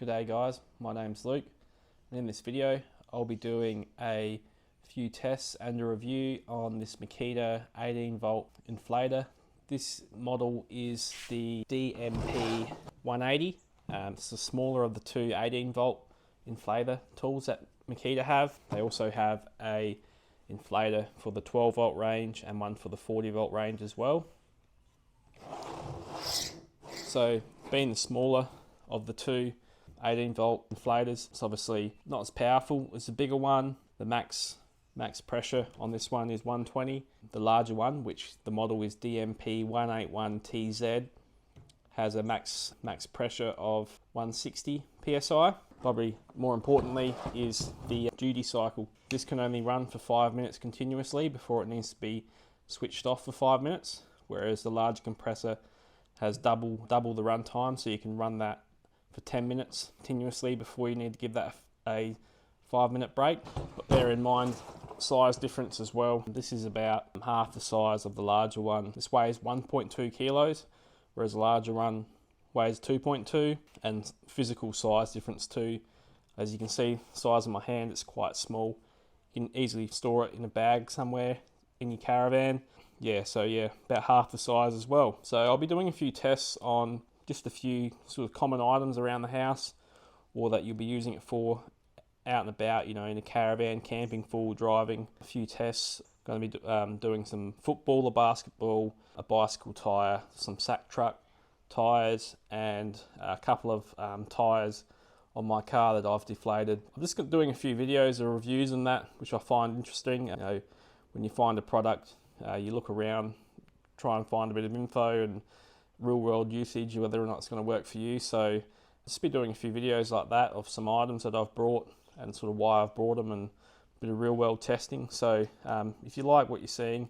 G'day guys, my name's Luke, and in this video I'll be doing a few tests and a review on this Makita 18volt inflator. This model is the DMP 180. It's the smaller of the two 18volt inflator tools that Makita have. They also have a inflator for the 12 volt range and one for the 40 volt range as well. So being the smaller of the two 18 volt inflators, it's obviously not as powerful as the bigger one. The max pressure on this one is 120. The larger one, which the model is DMP 181TZ, has a max pressure of 160 psi. Probably more importantly is the duty cycle. This can only run for 5 minutes continuously before it needs to be switched off for 5 minutes, whereas the larger compressor has double the run time, so you can run that for 10 minutes continuously before you need to give that a 5-minute break. But bear in mind size difference as well. This is about half the size of the larger one. This weighs 1.2 kilos, whereas the larger one weighs 2.2, and physical size difference too. As you can see, the size of my hand, it's quite small. You can easily store it in a bag somewhere in your caravan. So about half the size as well. So I'll be doing a few tests on just a few sort of common items around the house, or that you'll be using it for out and about, in a caravan, camping, full driving. A few tests. Going to be doing some football, a basketball, a bicycle tyre, some sack truck tyres, and a couple of tyres on my car that I've deflated. I'm just doing a few videos or reviews on that, which I find interesting. When you find a product, you look around, try and find a bit of info and real world usage, whether or not it's going to work for you. So just be doing a few videos like that of some items that I've brought and sort of why I've brought them, and a bit of real world testing. So if you like what you're seeing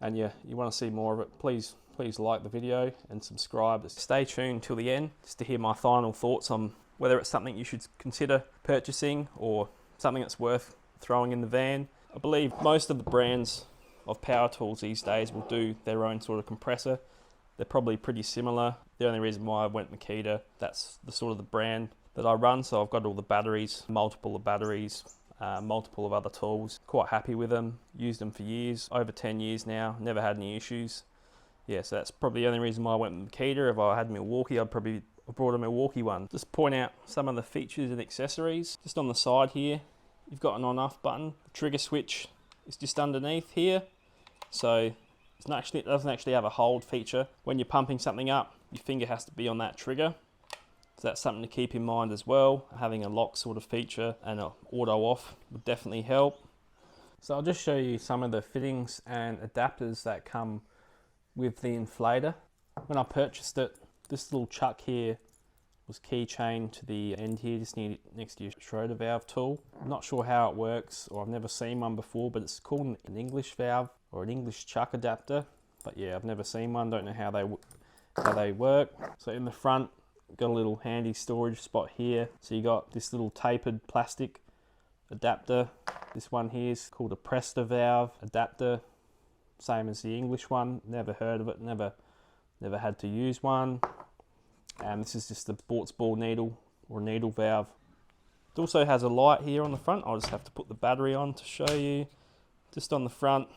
and you want to see more of it, please like the video and subscribe. Stay tuned till the end just to hear my final thoughts on whether it's something you should consider purchasing or something that's worth throwing in the van. I believe most of the brands of power tools these days will do their own sort of compressor. They're probably pretty similar. The only reason why I went Makita, that's the sort of the brand that I run. So I've got all the batteries, multiple of batteries, multiple of other tools. Quite happy with them. Used them for years, over 10 years now. Never had any issues. So that's probably the only reason why I went with Makita. If I had Milwaukee, I'd probably have brought a Milwaukee one. Just point out some of the features and accessories. Just on the side here, you've got an on-off button. The trigger switch is just underneath here. So it doesn't actually have a hold feature. When you're pumping something up, your finger has to be on that trigger. So that's something to keep in mind as well. Having a lock sort of feature and an auto off would definitely help. So I'll just show you some of the fittings and adapters that come with the inflator. When I purchased it, this little chuck here was keychained to the end here, just next to your Schroeder valve tool. I'm not sure how it works, or I've never seen one before, but it's called an English valve or an English chuck adapter. But I've never seen one, don't know how they work. So in the front, got a little handy storage spot here. So you got this little tapered plastic adapter. This one here is called a Compressor valve adapter, same as the English one. Never heard of it, never had to use one. And this is just the sports ball needle or needle valve. It also has a light here on the front. I'll just have to put the battery on to show you. Just on the front,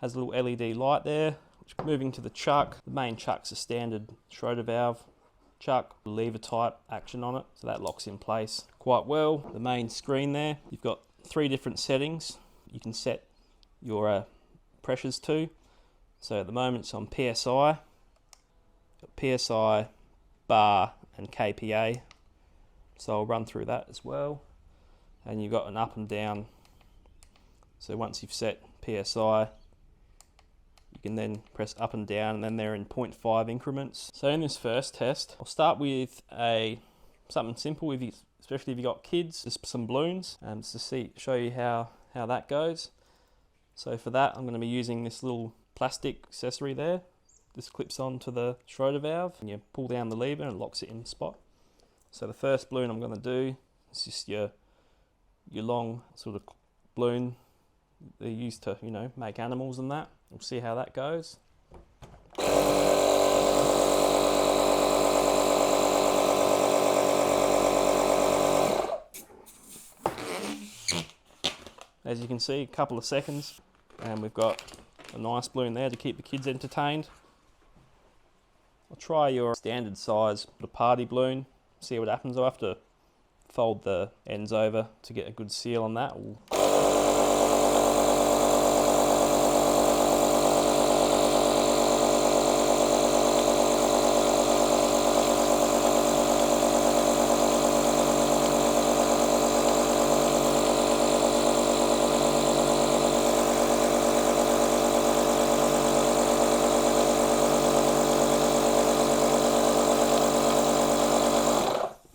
has a little LED light there. Moving to the chuck, the main chuck's a standard Schroeder valve chuck, lever type action on it, so that locks in place quite well. The main screen there, you've got 3 different settings you can set your pressures to. So at the moment it's on PSI, PSI, bar and kPa, so I'll run through that as well. And you've got an up and down, so once you've set PSI, you can then press up and down, and then they're in 0.5 increments. So in this first test, I'll start with something simple, especially if you've got kids, just some balloons, just to show you how that goes. So for that, I'm going to be using this little plastic accessory there. This clips onto the Schroeder valve, and you pull down the lever and it locks it in the spot. So the first balloon I'm going to do is just your long sort of balloon they're used to, make animals and that. We'll see how that goes. as you can see, a couple of seconds, and we've got a nice balloon there to keep the kids entertained. I'll try your standard size, the party balloon, see what happens. I'll have to fold the ends over to get a good seal on that.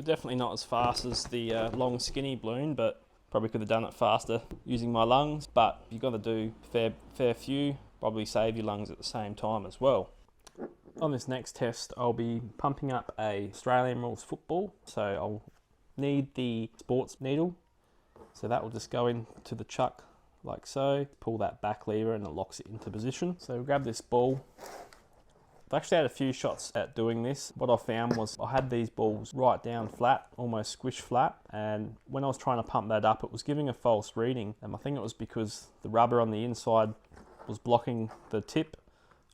Definitely not as fast as the long skinny balloon, but probably could have done it faster using my lungs. But you've got to do fair few, probably save your lungs at the same time as well. On this next test, I'll be pumping up a Australian rules football. So I'll need the sports needle. So that will just go into the chuck like so. Pull that back lever and it locks it into position. So grab this ball. I've actually had a few shots at doing this. What I found was I had these balls right down flat, almost squish flat, and when I was trying to pump that up, it was giving a false reading. And I think it was because the rubber on the inside was blocking the tip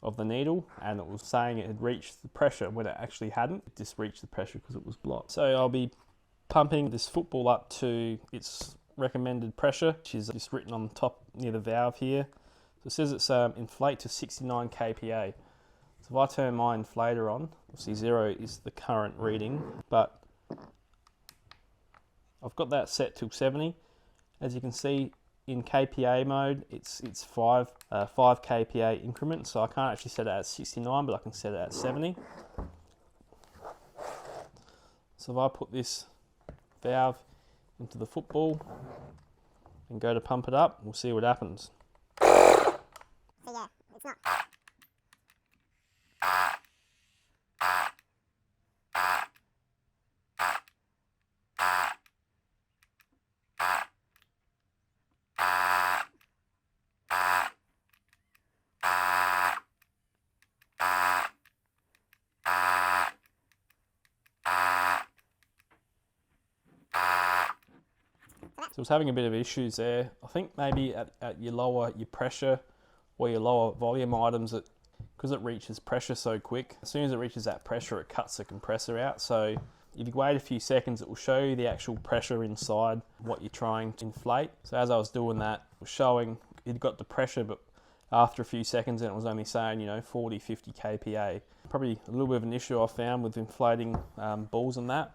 of the needle, and it was saying it had reached the pressure when it actually hadn't. It just reached the pressure because it was blocked. So I'll be pumping this football up to its recommended pressure, which is just written on the top near the valve here. So it says it's inflate to 69 kPa. So if I turn my inflator on, obviously 0 is the current reading, but I've got that set to 70. As you can see, in kPa mode, it's 5 kPa increments, so I can't actually set it at 69, but I can set it at 70. So if I put this valve into the football and go to pump it up, we'll see what happens. So yeah, it's not. So I was having a bit of issues there. I think maybe at your pressure or your lower volume items, because it reaches pressure so quick, as soon as it reaches that pressure, it cuts the compressor out. So if you wait a few seconds, it will show you the actual pressure inside what you're trying to inflate. So as I was doing that, it was showing it got the pressure, but after a few seconds, and it was only saying, 40, 50 kPa. Probably a little bit of an issue I found with inflating balls and that.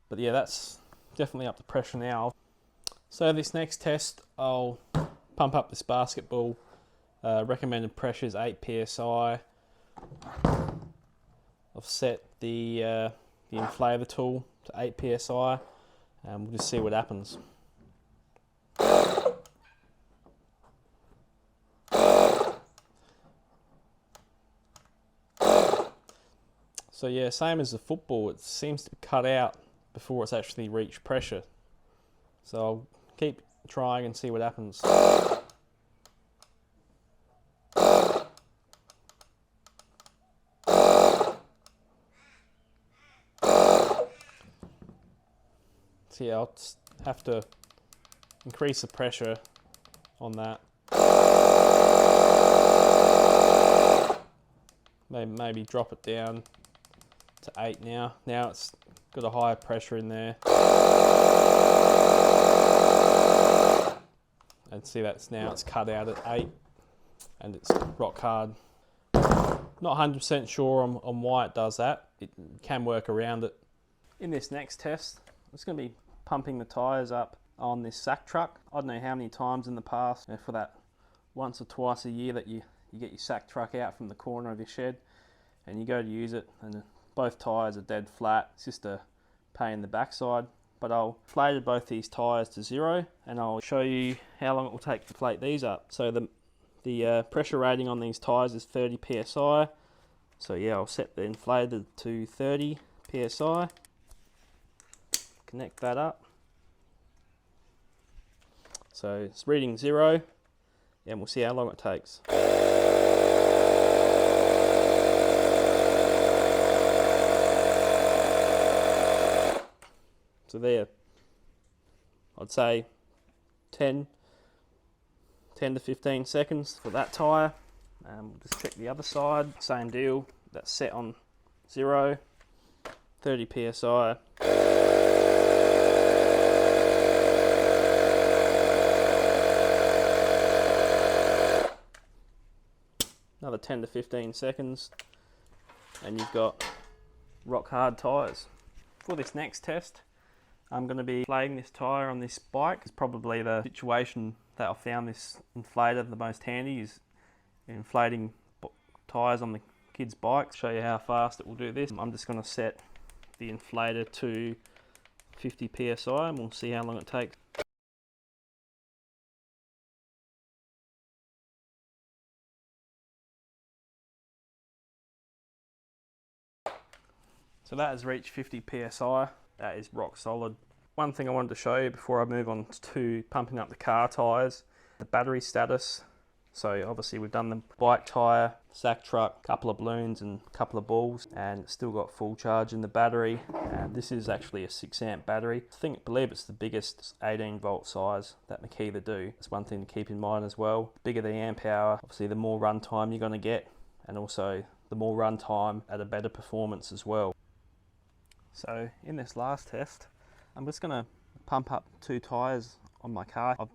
But yeah, that's definitely up the pressure now. So this next test, I'll pump up this basketball. Recommended pressure is 8 psi. I've set the inflator tool to 8 psi, and we'll just see what happens. So yeah, same as the football, it seems to cut out before it's actually reached pressure. So I'll keep trying and see what happens. So yeah, I'll just have to increase the pressure on that. Maybe drop it down to 8 now. Now it's got a higher pressure in there. And see that's now it's cut out at 8 and it's rock hard. Not 100% sure on why it does that. It can work around it. In this next test, I'm just going to be pumping the tyres up on this sack truck. I don't know how many times in the past, for that once or twice a year that you get your sack truck out from the corner of your shed and you go to use it and both tyres are dead flat. It's just a pain in the backside. But I'll inflate both these tyres to 0 and I'll show you how long it will take to inflate these up. So the pressure rating on these tyres is 30 psi. So yeah, I'll set the inflator to 30 psi. Connect that up. So it's reading 0 and we'll see how long it takes. So there, I'd say 10 10 to 15 seconds for that tyre. We'll just check the other side, same deal, that's set on 0, 30 psi. Another 10 to 15 seconds and you've got rock hard tyres. For this next test, I'm going to be inflating this tyre on this bike. It's probably the situation that I found this inflator the most handy, is inflating tyres on the kids' bikes. Show you how fast it will do this. I'm just going to set the inflator to 50 psi and we'll see how long it takes. So that has reached 50 psi. That is rock solid. One thing I wanted to show you before I move on to pumping up the car tyres, the battery status. So obviously we've done the bike tyre, sack truck, couple of balloons and a couple of balls, and it's still got full charge in the battery. This is actually a 6 amp battery. I believe it's the biggest 18 volt size that Makita do. It's one thing to keep in mind as well. The bigger the amp hour, obviously the more run time you're going to get, and also the more run time at a better performance as well. So in this last test, I'm just going to pump up 2 tyres on my car. I've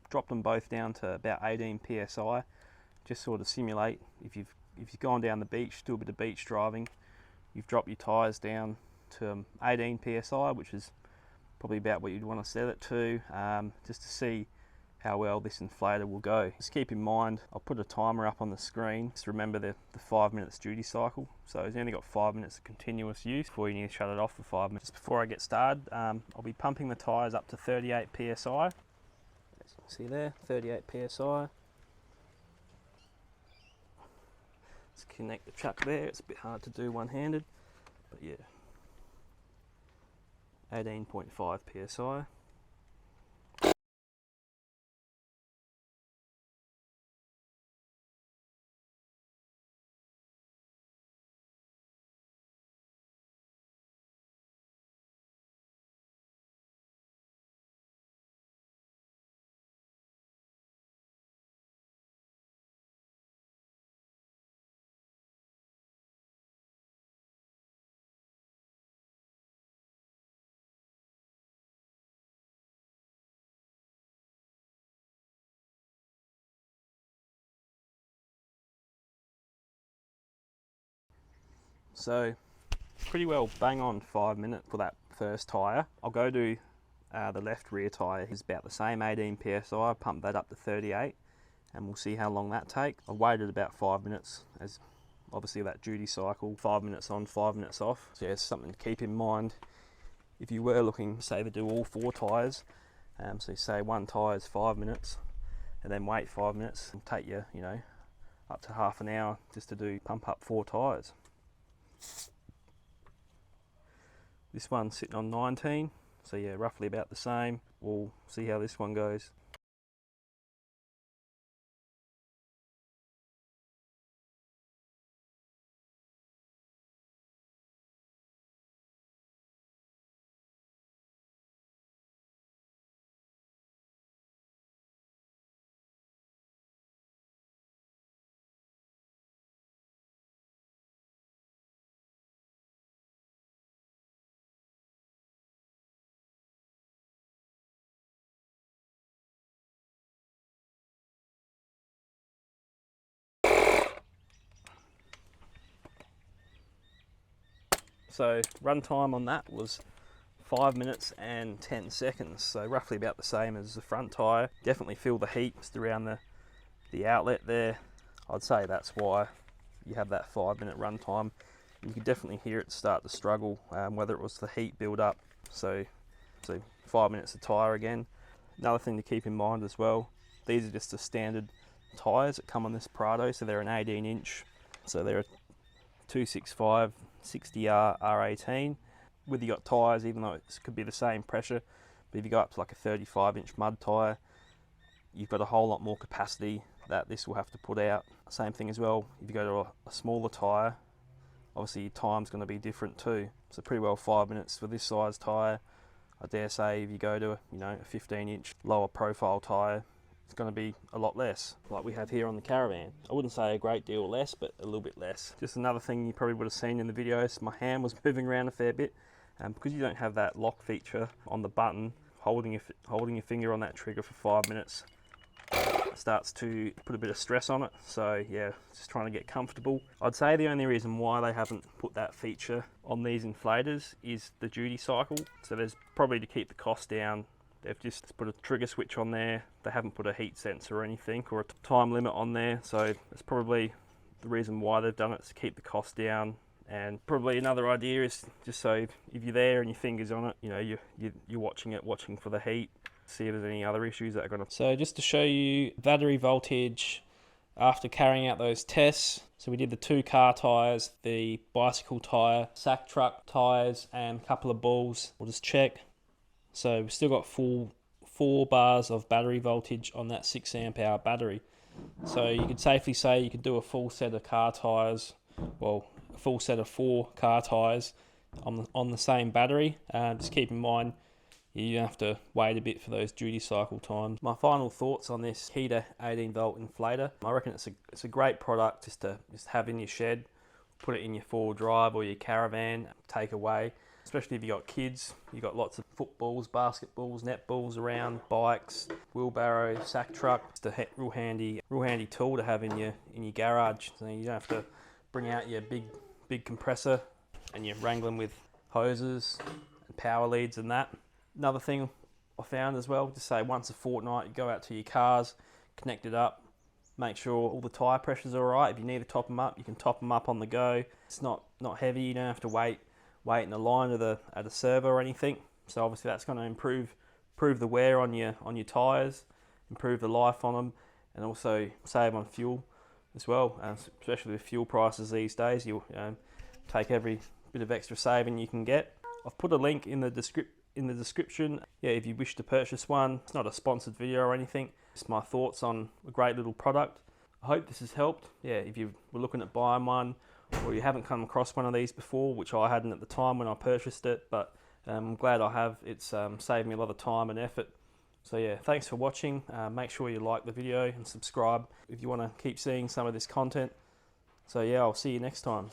dropped them both down to about 18 psi, just sort of simulate if you've gone down the beach, do a bit of beach driving, you've dropped your tyres down to 18 psi, which is probably about what you'd want to set it to, just to see how well this inflator will go. Just keep in mind, I'll put a timer up on the screen. Just remember the 5 minutes duty cycle. So it's only got 5 minutes of continuous use before you need to shut it off for 5 minutes. Just before I get started, I'll be pumping the tyres up to 38 psi. As you can see there, 38 psi. Let's connect the chuck there. It's a bit hard to do one-handed, but yeah. 18.5 psi. So pretty well bang on 5 minutes for that first tyre. I'll go to the left rear tyre is about the same, 18 psi, pump that up to 38 and we'll see how long that takes. I waited about 5 minutes, as obviously that duty cycle, 5 minutes on, 5 minutes off. So yeah, it's something to keep in mind if you were looking, say, to do all 4 tyres. So say one tyre is 5 minutes and then wait 5 minutes, and take you, up to half an hour just to do pump up 4 tyres. This one's sitting on 19, so yeah, roughly about the same. We'll see how this one goes. So run time on that was 5 minutes and 10 seconds, so roughly about the same as the front tyre. Definitely feel the heat just around the outlet there. I'd say that's why you have that 5 minute run time. You could definitely hear it start to struggle, whether it was the heat build up. So 5 minutes of tyre again. Another thing to keep in mind as well, these are just the standard tyres that come on this Prado, so they're an 18 inch, so they're a 265 60R R18. Whether you got tyres, even though it could be the same pressure, but if you go up to like a 35 inch mud tyre, you've got a whole lot more capacity that this will have to put out. Same thing as well, if you go to a smaller tyre, obviously your time's going to be different too. So pretty well 5 minutes for this size tyre. I dare say if you go to a 15 inch lower profile tyre, it's going to be a lot less, like we have here on the Caravan. I wouldn't say a great deal less, but a little bit less. Just another thing you probably would have seen in the videos, my hand was moving around a fair bit, because you don't have that lock feature on the button, holding your finger on that trigger for 5 minutes starts to put a bit of stress on it. So yeah, just trying to get comfortable. I'd say the only reason why they haven't put that feature on these inflators is the duty cycle. So there's probably to keep the cost down. They've just put a trigger switch on there. They haven't put a heat sensor or anything, or a time limit on there. So that's probably the reason why they've done it, is to keep the cost down. And probably another idea is just so if you're there and your finger's on it, you know, you're watching for the heat, see if there's any other issues that are going to... So just to show you battery voltage after carrying out those tests. So we did the 2 car tyres, the bicycle tyre, sack truck tyres, and a couple of balls. We'll just check. So we've still got full 4 bars of battery voltage on that 6 amp hour battery. So you could safely say you could do a full set of car tyres, well, a full set of 4 car tyres on the same battery. Just keep in mind, you have to wait a bit for those duty cycle times. My final thoughts on this Makita 18volt inflator. I reckon it's a great product just to have in your shed, put it in your 4-wheel drive or your Caravan, take away. Especially if you got kids, you got lots of footballs, basketballs, netballs around, bikes, wheelbarrow, sack truck. It's a real handy tool to have in your garage. So you don't have to bring out your big compressor and you're wrangling with hoses and power leads and that. Another thing I found as well, just say once a fortnight, you go out to your cars, connect it up, make sure all the tyre pressures are alright. If you need to top them up, you can top them up on the go. It's not heavy, you don't have to wait in a line at a servo or anything. So obviously that's going to improve the wear on your tyres, improve the life on them, and also save on fuel as well. Especially with fuel prices these days, you'll take every bit of extra saving you can get. I've put a link in the description. Yeah, if you wish to purchase one. It's not a sponsored video or anything. It's my thoughts on a great little product. I hope this has helped. Yeah, if you were looking at buying one, or you haven't come across one of these before, which I hadn't at the time when I purchased it, but I'm glad I have. It's saved me a lot of time and effort. So yeah, thanks for watching. Make sure you like the video and subscribe if you want to keep seeing some of this content. So yeah, I'll see you next time.